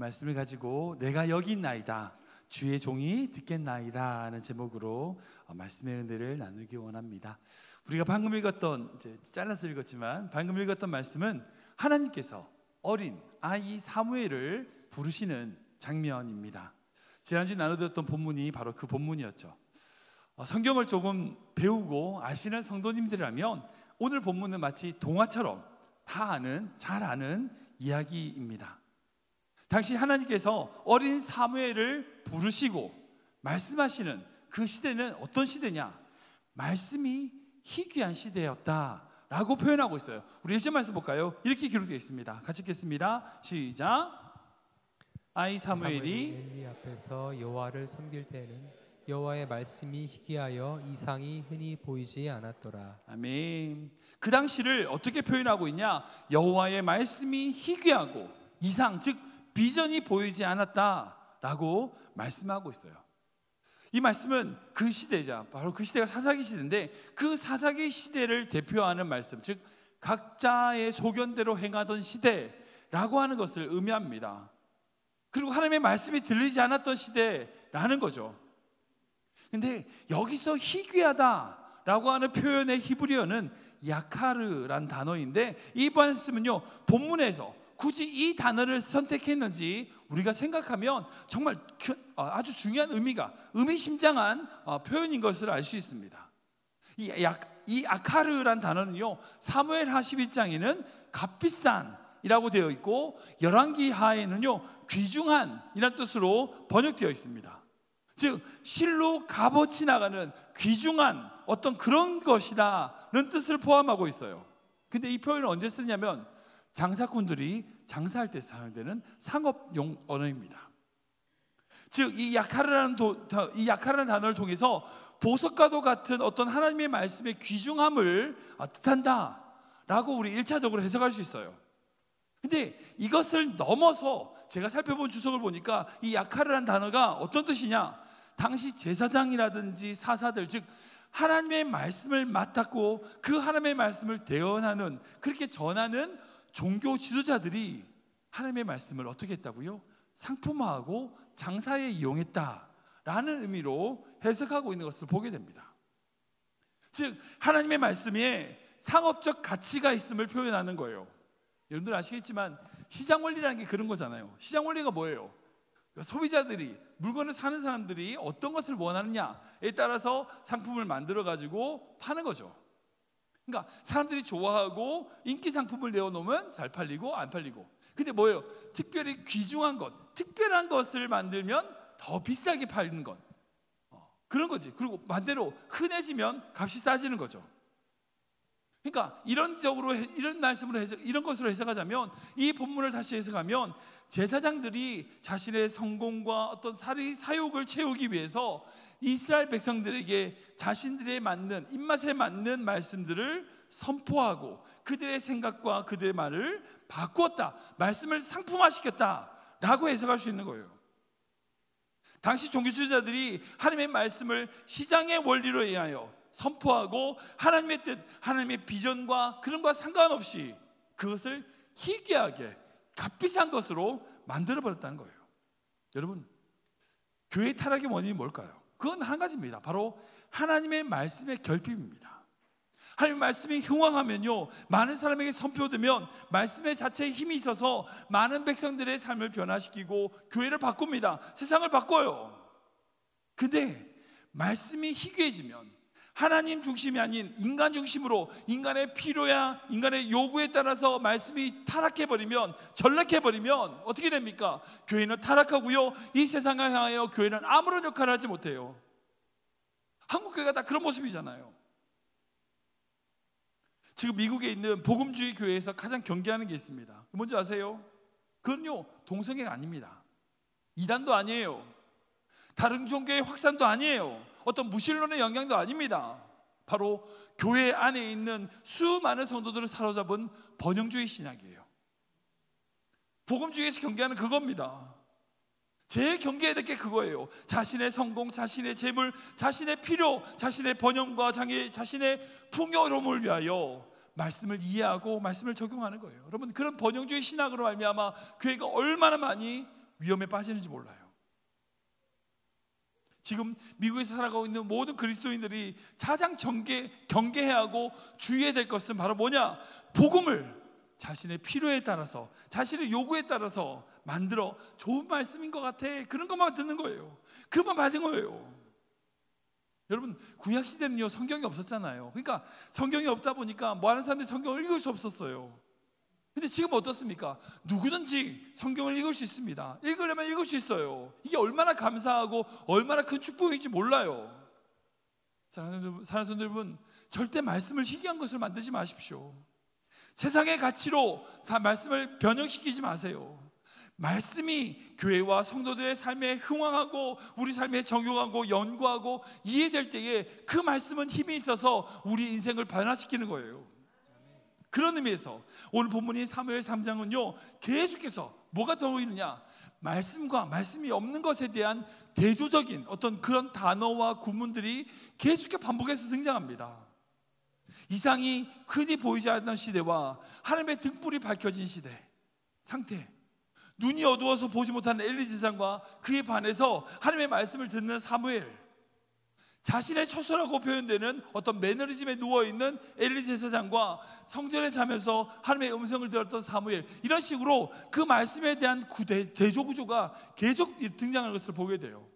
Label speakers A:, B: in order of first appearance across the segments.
A: 말씀을 가지고 내가 여기 있나이다, 주의 종이 듣겠나이다 하는 제목으로 말씀의 은혜를 나누기 원합니다. 우리가 방금 읽었던, 이제 잘라서 읽었지만 방금 읽었던 말씀은 하나님께서 어린 아이 사무엘을 부르시는 장면입니다. 지난주에 나눠드렸던 본문이 바로 그 본문이었죠. 성경을 조금 배우고 아시는 성도님들이라면 오늘 본문은 마치 동화처럼 다 아는, 잘 아는 이야기입니다. 당시 하나님께서 어린 사무엘을 부르시고 말씀하시는 그 시대는 어떤 시대냐? 말씀이 희귀한 시대였다라고 표현하고 있어요. 우리 1절 말씀 볼까요? 이렇게 기록되어 있습니다. 같이 읽겠습니다. 시작. 아이 사무엘이
B: 엘리 앞에서 여호와를 섬길 때에는 여호와의 말씀이 희귀하여 이상이 흔히 보이지 않았더라.
A: 아멘. 그 당시를 어떻게 표현하고 있냐? 여호와의 말씀이 희귀하고 이상, 즉 비전이 보이지 않았다라고 말씀하고 있어요. 이 말씀은 그 시대자, 바로 그 시대가 사사기 시대인데 그 사사기 시대를 대표하는 말씀, 즉 각자의 소견대로 행하던 시대라고 하는 것을 의미합니다. 그리고 하나님의 말씀이 들리지 않았던 시대라는 거죠. 근데 여기서 희귀하다라고 하는 표현의 히브리어는 야카르란 단어인데 이 말씀은요, 본문에서 굳이 이 단어를 선택했는지 우리가 생각하면 정말 아주 중요한 의미심장한 표현인 것을 알 수 있습니다. 이 아카르란 단어는요, 사무엘 하 11장에는 값비싼이라고 되어 있고 열왕기 하에는요, 귀중한이라는 뜻으로 번역되어 있습니다. 즉 실로 값어치 나가는 귀중한 어떤 그런 것이다는 뜻을 포함하고 있어요. 근데 이 표현을 언제 쓰냐면 장사꾼들이 장사할 때 사용되는 상업용 언어입니다. 즉 이 야카르라는 단어를 통해서 보석과도 같은 어떤 하나님의 말씀의 귀중함을 뜻한다라고 우리 1차적으로 해석할 수 있어요. 근데 이것을 넘어서 제가 살펴본 주석을 보니까 이 야카르라는 단어가 어떤 뜻이냐? 당시 제사장이라든지 사사들, 즉 하나님의 말씀을 맡았고 그 하나님의 말씀을 대언하는, 그렇게 전하는 종교 지도자들이 하나님의 말씀을 어떻게 했다고요? 상품화하고 장사에 이용했다라는 의미로 해석하고 있는 것을 보게 됩니다. 즉 하나님의 말씀에 상업적 가치가 있음을 표현하는 거예요. 여러분들 아시겠지만 시장 원리라는 게 그런 거잖아요. 시장 원리가 뭐예요? 소비자들이, 물건을 사는 사람들이 어떤 것을 원하느냐에 따라서 상품을 만들어 가지고 파는 거죠. 그러니까 사람들이 좋아하고 인기 상품을 내어놓으면 잘 팔리고 안 팔리고. 근데 뭐예요? 특별히 귀중한 것, 특별한 것을 만들면 더 비싸게 팔리는 것, 그런 거지. 그리고 반대로 흔해지면 값이 싸지는 거죠. 그러니까 이런 말씀으로 이런 것으로 해석하자면, 이 본문을 다시 해석하면 제사장들이 자신의 성공과 어떤 사욕을 채우기 위해서 이스라엘 백성들에게 자신들의 맞는, 입맛에 맞는 말씀들을 선포하고 그들의 생각과 그들의 말을 바꾸었다, 말씀을 상품화시켰다라고 해석할 수 있는 거예요. 당시 종교주의자들이 하나님의 말씀을 시장의 원리로 인하여 선포하고 하나님의 뜻, 하나님의 비전과 그런 것과 상관없이 그것을 희귀하게 값비싼 것으로 만들어버렸다는 거예요. 여러분, 교회 타락의 원인이 뭘까요? 그건 한 가지입니다. 바로 하나님의 말씀의 결핍입니다. 하나님의 말씀이 흥왕하면요, 많은 사람에게 선포되면 말씀의 자체에 힘이 있어서 많은 백성들의 삶을 변화시키고 교회를 바꿉니다. 세상을 바꿔요. 근데 말씀이 희귀해지면, 하나님 중심이 아닌 인간 중심으로 인간의 필요야, 인간의 요구에 따라서 말씀이 타락해버리면, 전락해버리면 어떻게 됩니까? 교회는 타락하고요, 이 세상을 향하여 교회는 아무런 역할을 하지 못해요. 한국교회가 다 그런 모습이잖아요. 지금 미국에 있는 복음주의 교회에서 가장 경계하는 게 있습니다. 뭔지 아세요? 그건요, 동성애가 아닙니다. 이단도 아니에요. 다른 종교의 확산도 아니에요. 어떤 무신론의 영향도 아닙니다. 바로 교회 안에 있는 수많은 성도들을 사로잡은 번영주의 신학이에요. 복음주의에서 경계하는 그겁니다. 제일 경계해야 될 게 그거예요. 자신의 성공, 자신의 재물, 자신의 필요, 자신의 번영과 자신의 풍요로움을 위하여 말씀을 이해하고 말씀을 적용하는 거예요. 여러분, 그런 번영주의 신학으로 말미암아 교회가 얼마나 많이 위험에 빠지는지 몰라요. 지금 미국에서 살아가고 있는 모든 그리스도인들이 가장 경계해야 하고 주의해야 될 것은 바로 뭐냐? 복음을 자신의 필요에 따라서, 자신의 요구에 따라서 만들어 좋은 말씀인 것 같아, 그런 것만 듣는 거예요. 그것만 받은 거예요. 여러분, 구약시대는요 성경이 없었잖아요. 그러니까 성경이 없다 보니까 많은 사람들이 성경을 읽을 수 없었어요. 근데 지금 어떻습니까? 누구든지 성경을 읽을 수 있습니다. 읽으려면 읽을 수 있어요. 이게 얼마나 감사하고 얼마나 큰 축복인지 몰라요. 사랑하는 성도 여러분, 절대 말씀을 희귀한 것을 만들지 마십시오. 세상의 가치로 말씀을 변형시키지 마세요. 말씀이 교회와 성도들의 삶에 흥황하고 우리 삶에 적용하고 연구하고 이해될 때에 그 말씀은 힘이 있어서 우리 인생을 변화시키는 거예요. 그런 의미에서 오늘 본문인 사무엘 3장은요 계속해서 뭐가 들어있느냐, 말씀과 말씀이 없는 것에 대한 대조적인 어떤 그런 단어와 구문들이 계속해서 반복해서 등장합니다. 이상이 흔히 보이지 않던 시대와 하나님의 등불이 밝혀진 시대 상태, 눈이 어두워서 보지 못하는 엘리 제사장과 그에 반해서 하나님의 말씀을 듣는 사무엘, 자신의 처소라고 표현되는 어떤 매너리즘에 누워있는 엘리 제사장과 성전에 자면서 하나님의 음성을 들었던 사무엘, 이런 식으로 그 말씀에 대한 대조구조가 계속 등장하는 것을 보게 돼요.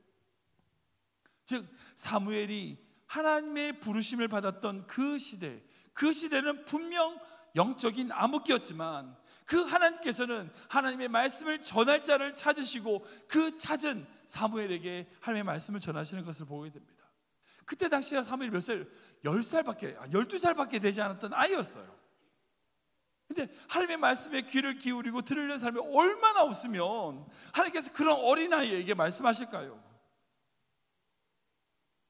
A: 즉 사무엘이 하나님의 부르심을 받았던 그 시대, 그 시대는 분명 영적인 암흑기였지만 그 하나님께서는 하나님의 말씀을 전할 자를 찾으시고 그 찾은 사무엘에게 하나님의 말씀을 전하시는 것을 보게 됩니다. 그때 당시가 사무엘이 몇 살? 12살밖에 되지 않았던 아이였어요. 근데 하나님의 말씀에 귀를 기울이고 들으려는 사람이 얼마나 없으면 하나님께서 그런 어린아이에게 말씀하실까요?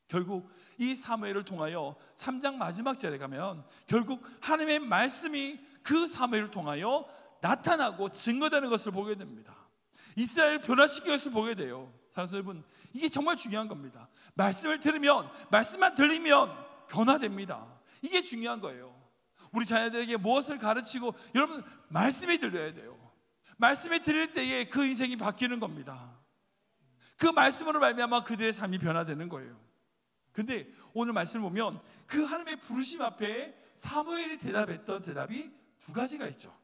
A: 결국 이 사무엘을 통하여 3장 마지막 절에 가면 결국 하나님의 말씀이 그 사무엘을 통하여 나타나고 증거되는 것을 보게 됩니다. 이스라엘을 변화시키는 것을 보게 돼요. 사랑하는 여러분, 이게 정말 중요한 겁니다. 말씀을 들으면, 말씀만 들리면 변화됩니다. 이게 중요한 거예요. 우리 자녀들에게 무엇을 가르치고, 여러분 말씀이 들려야 돼요. 말씀이 들릴 때에 그 인생이 바뀌는 겁니다. 그 말씀으로 말미암아 그들의 삶이 변화되는 거예요. 근데 오늘 말씀을 보면 그 하나님의 부르심 앞에 사무엘이 대답했던 대답이 두 가지가 있죠.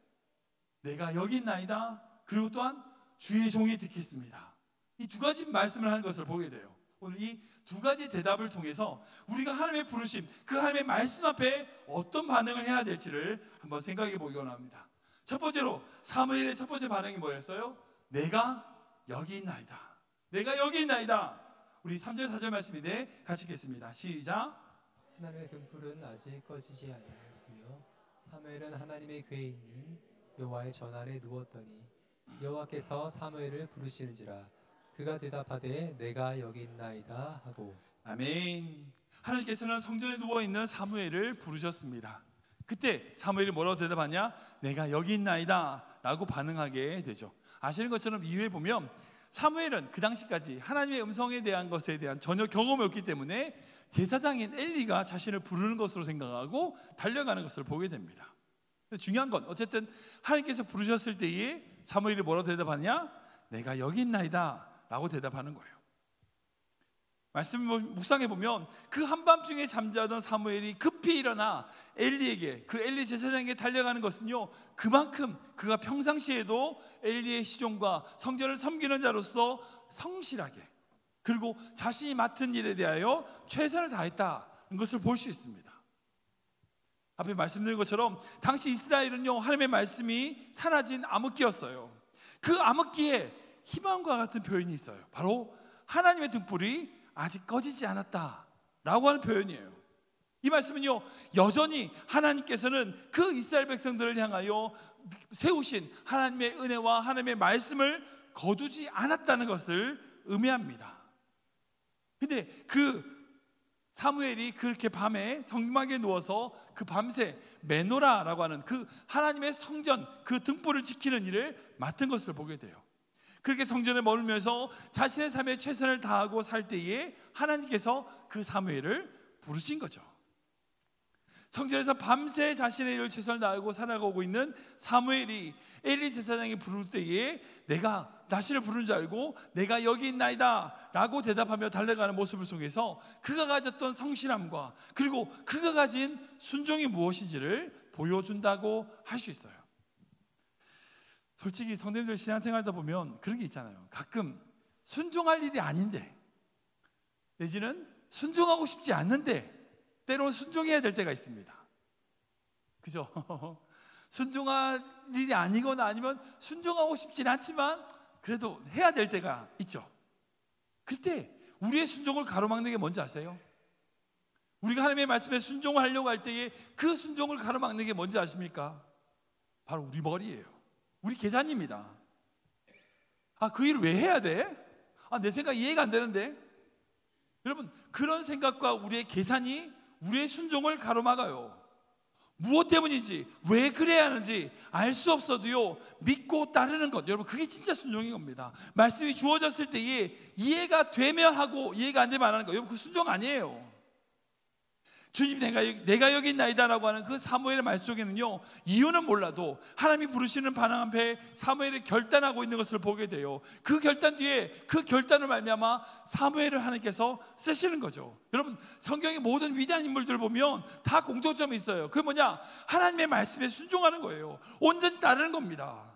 A: 내가 여기 있나이다, 그리고 또한 주의 종이 듣겠습니다. 이 두 가지 말씀을 하는 것을 보게 돼요. 오늘 이 두 가지 대답을 통해서 우리가 하나님의 부르심, 그 하나님의 말씀 앞에 어떤 반응을 해야 될지를 한번 생각해 보기 원합니다. 첫 번째로 사무엘의 첫 번째 반응이 뭐였어요? 내가 여기 있나이다. 내가 여기 있나이다. 우리 3절 4절 말씀인데 같이 읽겠습니다. 시작.
B: 하나님의 등불은 아직 꺼지지 아니하였으며 사무엘은 하나님의 궤에 있는 여호와의 전 아래 누웠더니 여호와께서 사무엘을 부르시는지라 그가 대답하되 내가 여기 있나이다 하고.
A: 아멘. 하나님께서는 성전에 누워있는 사무엘을 부르셨습니다. 그때 사무엘이 뭐라고 대답하냐? 내가 여기 있나이다 라고 반응하게 되죠. 아시는 것처럼 이후에 보면 사무엘은 그 당시까지 하나님의 음성에 대한 것에 대한 전혀 경험이 없기 때문에 제사장인 엘리가 자신을 부르는 것으로 생각하고 달려가는 것을 보게 됩니다. 중요한 건 어쨌든 하나님께서 부르셨을 때에 사무엘이 뭐라고 대답하냐? 내가 여기 있나이다 라고 대답하는 거예요. 말씀 묵상해 보면 그 한밤중에 잠자던 사무엘이 급히 일어나 엘리에게, 그 엘리 제사장에게 달려가는 것은요 그만큼 그가 평상시에도 엘리의 시종과 성전을 섬기는 자로서 성실하게, 그리고 자신이 맡은 일에 대하여 최선을 다했다는 것을 볼 수 있습니다. 앞에 말씀드린 것처럼 당시 이스라엘은요 하나님의 말씀이 사라진 암흑기였어요. 그 암흑기에 희망과 같은 표현이 있어요. 바로 하나님의 등불이 아직 꺼지지 않았다 라고 하는 표현이에요. 이 말씀은요 여전히 하나님께서는 그 이스라엘 백성들을 향하여 세우신 하나님의 은혜와 하나님의 말씀을 거두지 않았다는 것을 의미합니다. 근데 그 사무엘이 그렇게 밤에 성막에 누워서 그 밤새 메노라라고 하는 그 하나님의 성전, 그 등불을 지키는 일을 맡은 것을 보게 돼요. 그렇게 성전에 머물면서 자신의 삶에 최선을 다하고 살 때에 하나님께서 그 사무엘을 부르신 거죠. 성전에서 밤새 자신의 일을 최선을 다하고 살아가고 있는 사무엘이 엘리 제사장이 부를 때에 내가 자신을 부르는 줄 알고 내가 여기 있나이다 라고 대답하며 달려가는 모습을 속에서 그가 가졌던 성실함과 그리고 그가 가진 순종이 무엇인지를 보여준다고 할 수 있어요. 솔직히 성도님들 신앙생활하다 보면 그런 게 있잖아요. 가끔 순종할 일이 아닌데 내지는 순종하고 싶지 않는데 때로는 순종해야 될 때가 있습니다. 그죠? 순종할 일이 아니거나 아니면 순종하고 싶진 않지만 그래도 해야 될 때가 있죠. 그때 우리의 순종을 가로막는 게 뭔지 아세요? 우리가 하나님의 말씀에 순종을 하려고 할 때에 그 순종을 가로막는 게 뭔지 아십니까? 바로 우리 머리예요. 우리 계산입니다. 그 일을 왜 해야 돼? 내 생각 이해가 안 되는데. 여러분, 그런 생각과 우리의 계산이 우리의 순종을 가로막아요. 무엇 때문인지, 왜 그래야 하는지 알 수 없어도요 믿고 따르는 것, 여러분 그게 진짜 순종인 겁니다. 말씀이 주어졌을 때에 이해가 되면 하고 이해가 안 되면 안 하는 거, 여러분 그 순종 아니에요. 주님 내가 여기 있나이다라고 하는 그 사무엘의 말 속에는요 이유는 몰라도 하나님이 부르시는 반응 앞에 사무엘이 결단하고 있는 것을 보게 돼요. 그 결단 뒤에 그 결단을 말미암아 사무엘을 하나님께서 쓰시는 거죠. 여러분 성경의 모든 위대한 인물들을 보면 다 공통점이 있어요. 그게 뭐냐? 하나님의 말씀에 순종하는 거예요. 온전히 따르는 겁니다.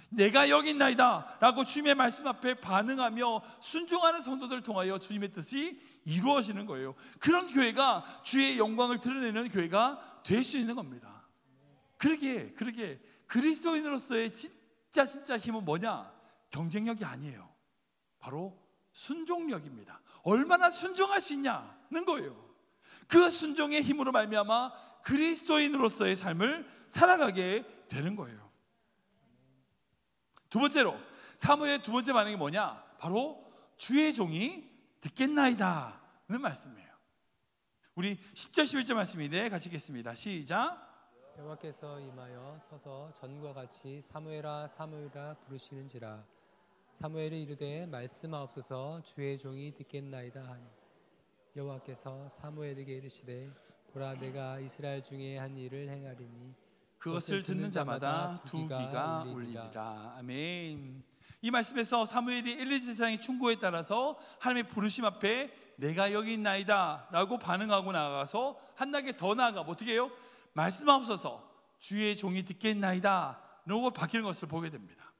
A: 내가 여기 있나이다 라고 주님의 말씀 앞에 반응하며 순종하는 성도들을 통하여 주님의 뜻이 이루어지는 거예요. 그런 교회가 주의 영광을 드러내는 교회가 될 수 있는 겁니다. 그러게 그리스도인으로서의 진짜 힘은 뭐냐? 경쟁력이 아니에요. 바로 순종력입니다. 얼마나 순종할 수 있냐는 거예요. 그 순종의 힘으로 말미암아 그리스도인으로서의 삶을 살아가게 되는 거예요. 두 번째로 사무엘의 두 번째 반응이 뭐냐? 바로 주의 종이 듣겠나이다 는 말씀이에요. 우리 10절 11절 말씀인데 같이 읽겠습니다. 시작.
B: 여호와께서 임하여 서서 전과 같이 사무엘아 사무엘아 부르시는지라. 사무엘이 이르되 말씀하옵소서 주의 종이 듣겠나이다 하니 여호와께서 사무엘에게 이르시되 보라 내가 이스라엘 중에 한 일을 행하리니
A: 그것을 듣는 자마다 두 귀가 울리리라. 아멘. 이 말씀에서 사무엘이 엘리 제사장의 충고에 따라서 하나님의 부르심 앞에 내가 여기 있나이다 라고 반응하고 나아가서 한 단계 더 나아가 어떻게 해요? 말씀하옵소서 주의 종이 듣겠나이다 라고 바뀌는 것을 보게 됩니다.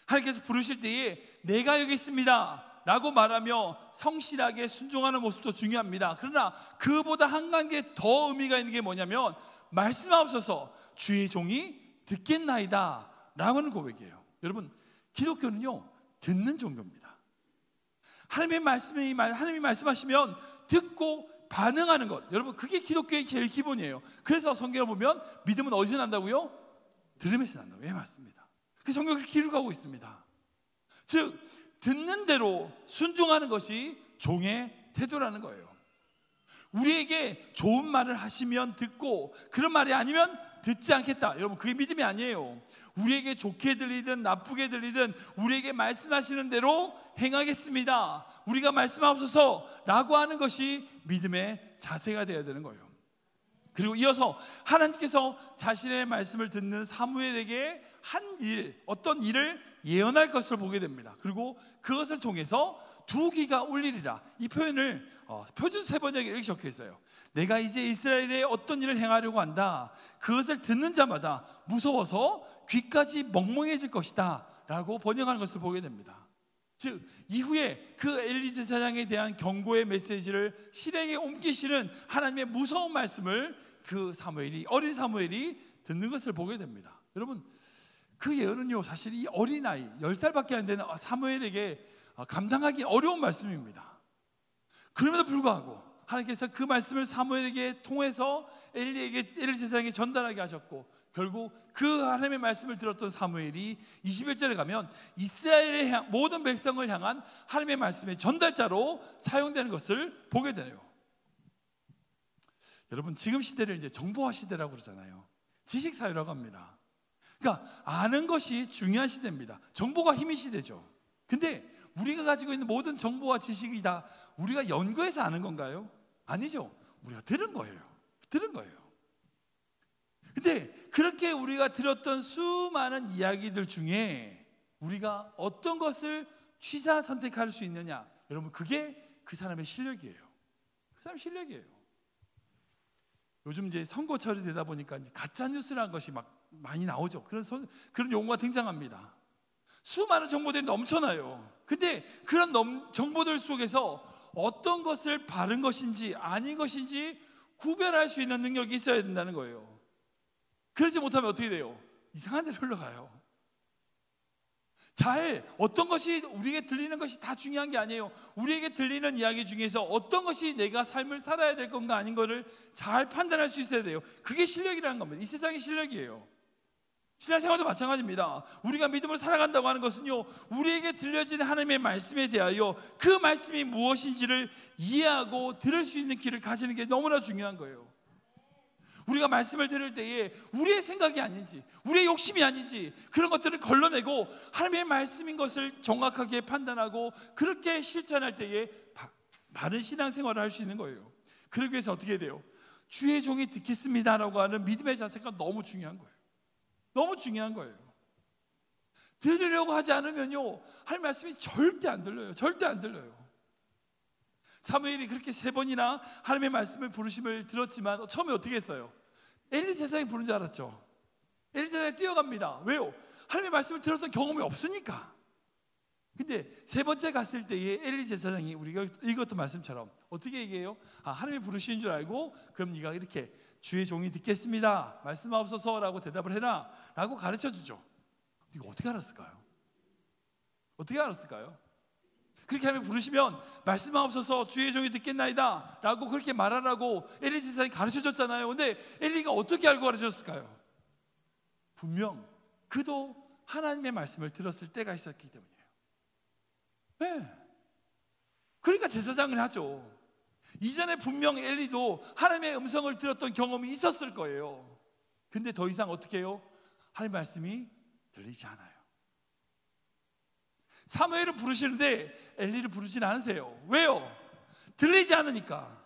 A: 하나님께서 부르실 때에 내가 여기 있습니다 라고 말하며 성실하게 순종하는 모습도 중요합니다. 그러나 그보다 한 단계 더 의미가 있는 게 뭐냐면 말씀하옵소서 주의 종이 듣겠나이다 라고 하는 고백이에요. 여러분 기독교는요 듣는 종교입니다. 하나님이 말씀하시면 듣고 반응하는 것, 여러분 그게 기독교의 제일 기본이에요. 그래서 성경을 보면 믿음은 어디서 난다고요? 들음에서 난다고요. 예, 맞습니다. 그 성경을 기록하고 있습니다. 즉 듣는 대로 순종하는 것이 종의 태도라는 거예요. 우리에게 좋은 말을 하시면 듣고 그런 말이 아니면 듣지 않겠다. 여러분 그게 믿음이 아니에요. 우리에게 좋게 들리든 나쁘게 들리든 우리에게 말씀하시는 대로 행하겠습니다. 우리가 말씀하옵소서 라고 하는 것이 믿음의 자세가 되어야 되는 거예요. 그리고 이어서 하나님께서 자신의 말씀을 듣는 사무엘에게 어떤 일을 예언할 것을 보게 됩니다. 그리고 그것을 통해서 두 귀가 울리리라. 이 표현을 표준 세번역에 이렇게 적혀 있어요. 내가 이제 이스라엘에 어떤 일을 행하려고 한다. 그것을 듣는 자마다 무서워서 귀까지 멍멍해질 것이다 라고 번역하는 것을 보게 됩니다. 즉 이후에 그 엘리 제사장에 대한 경고의 메시지를 실행에 옮기시는 하나님의 무서운 말씀을 그 어린 사무엘이 듣는 것을 보게 됩니다. 여러분 그 예언은요 사실 이 어린아이 10살밖에 안 되는 사무엘에게 감당하기 어려운 말씀입니다. 그럼에도 불구하고 하나님께서 그 말씀을 사무엘에게 통해서 엘리 제사장에게 전달하게 하셨고 결국 그 하나님의 말씀을 들었던 사무엘이 21절에 가면 이스라엘의 모든 백성을 향한 하나님의 말씀의 전달자로 사용되는 것을 보게 되네요. 여러분 지금 시대를 이제 정보화 시대라고 그러잖아요. 지식사회라고 합니다. 그러니까 아는 것이 중요한 시대입니다. 정보가 힘인 시대죠. 근데 우리가 가지고 있는 모든 정보와 지식이 다 우리가 연구해서 아는 건가요? 아니죠. 우리가 들은 거예요. 근데 그렇게 우리가 들었던 수많은 이야기들 중에 우리가 어떤 것을 취사 선택할 수 있느냐, 여러분 그게 그 사람의 실력이에요. 그 사람 실력이에요. 요즘 이제 선거철이 되다 보니까 가짜 뉴스라는 것이 막 많이 나오죠. 그런 용어가 등장합니다. 수많은 정보들이 넘쳐나요. 근데 그런 정보들 속에서 어떤 것을 바른 것인지 아닌 것인지 구별할 수 있는 능력이 있어야 된다는 거예요. 그러지 못하면 어떻게 돼요? 이상한 데로 흘러가요. 어떤 것이 우리에게 들리는 것이 다 중요한 게 아니에요. 우리에게 들리는 이야기 중에서 어떤 것이 내가 삶을 살아야 될 건가 아닌 거를 잘 판단할 수 있어야 돼요. 그게 실력이라는 겁니다. 이 세상의 실력이에요. 신앙생활도 마찬가지입니다. 우리가 믿음을 살아간다고 하는 것은요, 우리에게 들려지는 하나님의 말씀에 대하여 그 말씀이 무엇인지를 이해하고 들을 수 있는 길을 가지는 게 너무나 중요한 거예요. 우리가 말씀을 들을 때에 우리의 생각이 아닌지, 우리의 욕심이 아닌지 그런 것들을 걸러내고 하나님의 말씀인 것을 정확하게 판단하고 그렇게 실천할 때에 바른 신앙생활을 할 수 있는 거예요. 그러기 위해서 어떻게 해야 돼요? 주의 종이 듣겠습니다라고 하는 믿음의 자세가 너무 중요한 거예요. 너무 중요한 거예요. 들으려고 하지 않으면요, 하나님 말씀이 절대 안 들려요. 절대 안 들려요. 사무엘이 그렇게 3번이나 하나님의 말씀을 부르심을 들었지만 처음에 어떻게 했어요? 엘리 제사장이 부른 줄 알았죠. 엘리 제사장이 뛰어갑니다. 왜요? 하나님의 말씀을 들었던 경험이 없으니까. 근데 3번째 갔을 때에 엘리 제사장이 우리가 읽었던 말씀처럼 어떻게 얘기해요? 하나님이 부르시는 줄 알고 그럼 네가 이렇게 주의 종이 듣겠습니다, 말씀하옵소서라고 대답을 해라 라고 가르쳐주죠. 이거 어떻게 알았을까요? 어떻게 알았을까요? 그렇게 하면 부르시면 말씀하옵소서 주의 종이 듣겠나이다 라고 그렇게 말하라고 엘리 제사장이 가르쳐줬잖아요. 근데 엘리가 어떻게 알고 가르쳐줬을까요? 분명 그도 하나님의 말씀을 들었을 때가 있었기 때문이에요. 네. 그러니까 제사장을 하죠. 이전에 분명 엘리도 하나님의 음성을 들었던 경험이 있었을 거예요. 근데 더 이상 어떻게 해요? 하나님의 말씀이 들리지 않아요. 사무엘을 부르시는데 엘리를 부르진 않으세요. 왜요? 들리지 않으니까.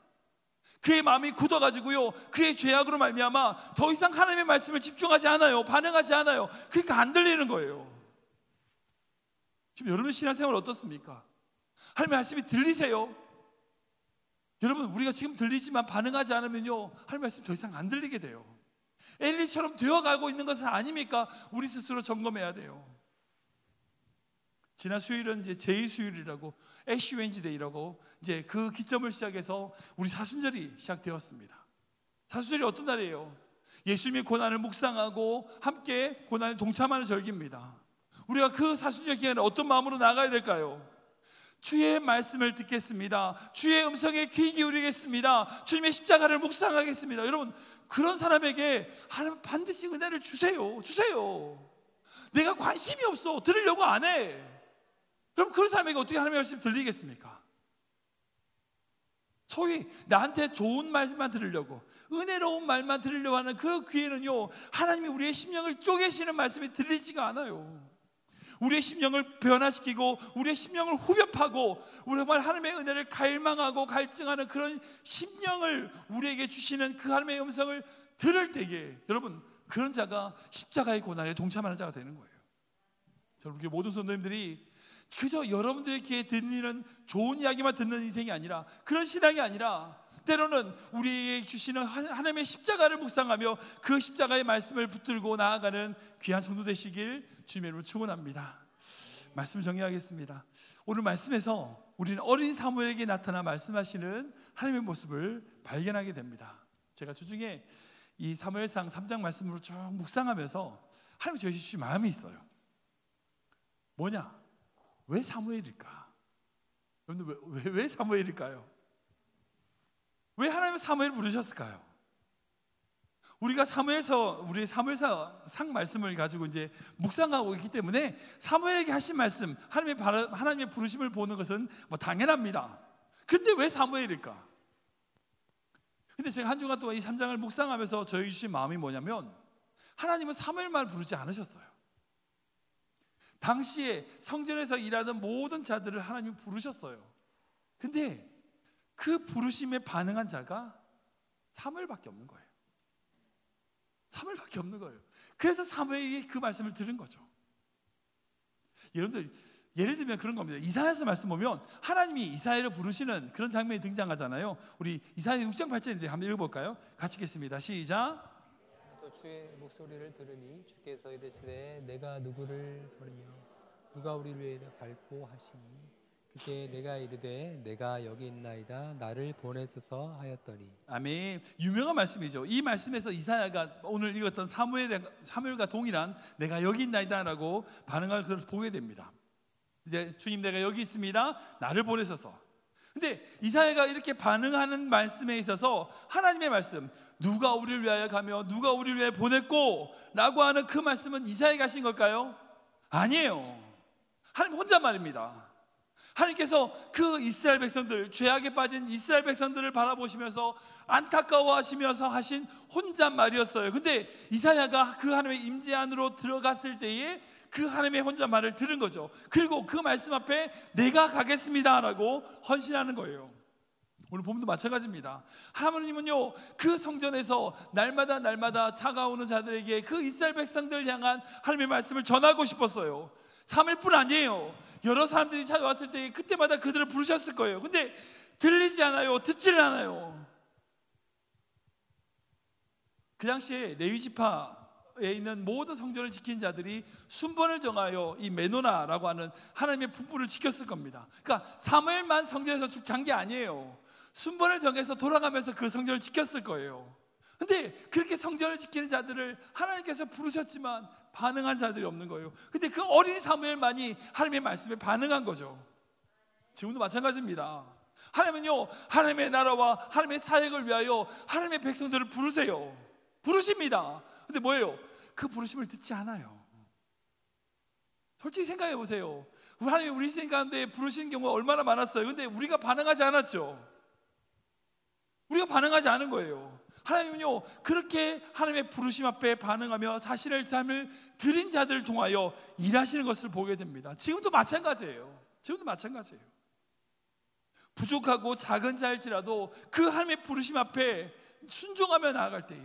A: 그의 마음이 굳어가지고요, 그의 죄악으로 말미암아 더 이상 하나님의 말씀을 집중하지 않아요. 반응하지 않아요. 그러니까 안 들리는 거예요. 지금 여러분 신앙생활 어떻습니까? 하나님의 말씀이 들리세요? 여러분, 우리가 지금 들리지만 반응하지 않으면요, 하나님의 말씀 더 이상 안 들리게 돼요. 엘리처럼 되어가고 있는 것은 아닙니까? 우리 스스로 점검해야 돼요. 지난 수요일은 이제 제2수요일이라고, 애쉬 웬즈데이라고 이제 그 기점을 시작해서 우리 사순절이 시작되었습니다. 사순절이 어떤 날이에요? 예수님의 고난을 묵상하고 함께 고난에 동참하는 절기입니다. 우리가 그 사순절 기간에 어떤 마음으로 나가야 될까요? 주의 말씀을 듣겠습니다. 주의 음성에 귀 기울이겠습니다. 주님의 십자가를 묵상하겠습니다. 여러분, 그런 사람에게 하나님 반드시 은혜를 주세요. 내가 관심이 없어, 들으려고 안 해. 그럼 그런 사람에게 어떻게 하나님의 말씀 들리겠습니까? 소위 나한테 좋은 말만 들으려고, 은혜로운 말만 들으려고 하는 그 귀에는요, 하나님이 우리의 심령을 쪼개시는 말씀이 들리지가 않아요. 우리의 심령을 변화시키고 우리의 심령을 후벼파고 우리 정말 하나님의 은혜를 갈망하고 갈증하는 그런 심령을 우리에게 주시는 그 하나님의 음성을 들을 때에 여러분, 그런 자가 십자가의 고난에 동참하는 자가 되는 거예요. 우리 모든 성도님들이 그저 여러분들의 귀에 들리는 좋은 이야기만 듣는 인생이 아니라, 그런 신앙이 아니라 때로는 우리에게 주시는 하나님의 십자가를 묵상하며 그 십자가의 말씀을 붙들고 나아가는 귀한 성도 되시길 주님의 이름으로 축원합니다. 말씀 정리하겠습니다. 오늘 말씀에서 우리는 어린 사무엘에게 나타나 말씀하시는 하나님의 모습을 발견하게 됩니다. 제가 주중에 이 사무엘상 3장 말씀으로 쭉 묵상하면서 하나님 저희 주신 마음이 있어요. 뭐냐? 왜 사무엘일까? 여러분들 왜 사무엘일까요? 왜 하나님은 사무엘을 부르셨을까요? 우리가 우리 사무엘상 말씀을 가지고 이제 묵상하고 있기 때문에 사무엘에게 하신 말씀, 하나님의 부르심을 보는 것은 뭐 당연합니다. 근데 왜 사무엘일까? 근데 제가 한 주간 동안 이 3장을 묵상하면서 저에게 주신 마음이 뭐냐면, 하나님은 사무엘만 부르지 않으셨어요. 당시에 성전에서 일하던 모든 자들을 하나님이 부르셨어요. 근데 그 부르심에 반응한 자가 사무엘밖에 없는 거예요. 사무엘밖에 없는 거예요. 그래서 사무엘이 그 말씀을 들은 거죠. 여러분들 예를 들면 그런 겁니다. 이사야서 말씀 보면 하나님이 이사야를 부르시는 그런 장면이 등장하잖아요. 우리 이사야 6장 8절인데 한번 읽어볼까요? 같이 읽겠습니다. 시작.
B: 또 주의 목소리를 들으니 주께서 이르시되 내가 누구를 버리며 누가 우리를 위해 밟고 하시니 그때 내가 이르되 내가 여기 있나이다 나를 보내소서 하였더니.
A: 아멘. 유명한 말씀이죠. 이 말씀에서 이사야가 오늘 읽었던 사무엘과 동일한 내가 여기 있나이다라고 반응하는 것을 보게 됩니다. 이제 주님 내가 여기 있습니다. 나를 보내소서. 근데 이사야가 이렇게 반응하는 말씀에 있어서 하나님의 말씀, 누가 우리를 위하여 가며 누가 우리를 위하여 보냈고 라고 하는 그 말씀은 이사야가 하신 걸까요? 아니에요. 하나님 혼자 말입니다. 하나님께서 그 이스라엘 백성들, 죄악에 빠진 이스라엘 백성들을 바라보시면서 안타까워하시면서 하신 혼잣말이었어요. 근데 이사야가 그 하나님의 임재 안으로 들어갔을 때에 그 하나님의 혼잣말을 들은 거죠. 그리고 그 말씀 앞에 내가 가겠습니다라고 헌신하는 거예요. 오늘 본문도 마찬가지입니다. 하나님은요 그 성전에서 날마다 차가오는 자들에게 그 이스라엘 백성들을 향한 하나님의 말씀을 전하고 싶었어요. 3일뿐 아니에요. 여러 사람들이 찾아왔을 때 그때마다 그들을 부르셨을 거예요. 근데 들리지 않아요. 듣지를 않아요. 그 당시에 레위 지파에 있는 모든 성전을 지킨 자들이 순번을 정하여 이 메노나라고 하는 하나님의 분부를 지켰을 겁니다. 그러니까 사무엘만 성전에서 쭉 잔 게 아니에요. 순번을 정해서 돌아가면서 그 성전을 지켰을 거예요. 근데 그렇게 성전을 지키는 자들을 하나님께서 부르셨지만 반응한 자들이 없는 거예요. 근데 그 어린 사무엘만이 하나님의 말씀에 반응한 거죠. 지금도 마찬가지입니다. 하나님은요 하나님의 나라와 하나님의 사역을 위하여 하나님의 백성들을 부르세요. 부르십니다. 근데 뭐예요? 그 부르심을 듣지 않아요. 솔직히 생각해 보세요. 하나님이 우리 인생 가운데 부르시는 경우가 얼마나 많았어요. 근데 우리가 반응하지 않았죠. 우리가 반응하지 않은 거예요. 하나님은요 그렇게 하나님의 부르심 앞에 반응하며 자신의 삶을 드린 자들을 통하여 일하시는 것을 보게 됩니다. 지금도 마찬가지예요. 부족하고 작은 자일지라도 그 하나님의 부르심 앞에 순종하며 나아갈 때에,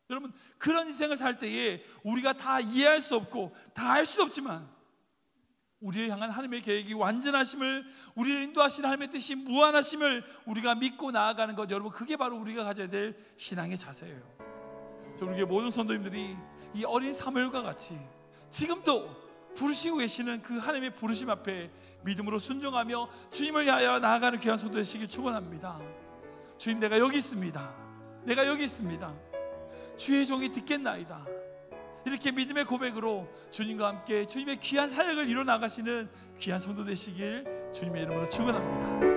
A: 여러분 그런 인생을 살 때에 우리가 다 이해할 수 없고 다 알 수 없지만 우리를 향한 하나님의 계획이 완전하심을, 우리를 인도하시는 하나님의 뜻이 무한하심을 우리가 믿고 나아가는 것, 여러분 그게 바로 우리가 가져야 될 신앙의 자세예요. 우리 모든 성도님들이 이 어린 사무엘과 같이 지금도 부르시고 계시는 그 하나님의 부르심 앞에 믿음으로 순종하며 주님을 향하여 나아가는 귀한 성도 되시길 축원합니다. 주님 내가 여기 있습니다. 내가 여기 있습니다. 주의 종이 듣겠나이다. 이렇게 믿음의 고백으로 주님과 함께 주님의 귀한 사역을 이뤄나가시는 귀한 성도 되시길 주님의 이름으로 축원합니다.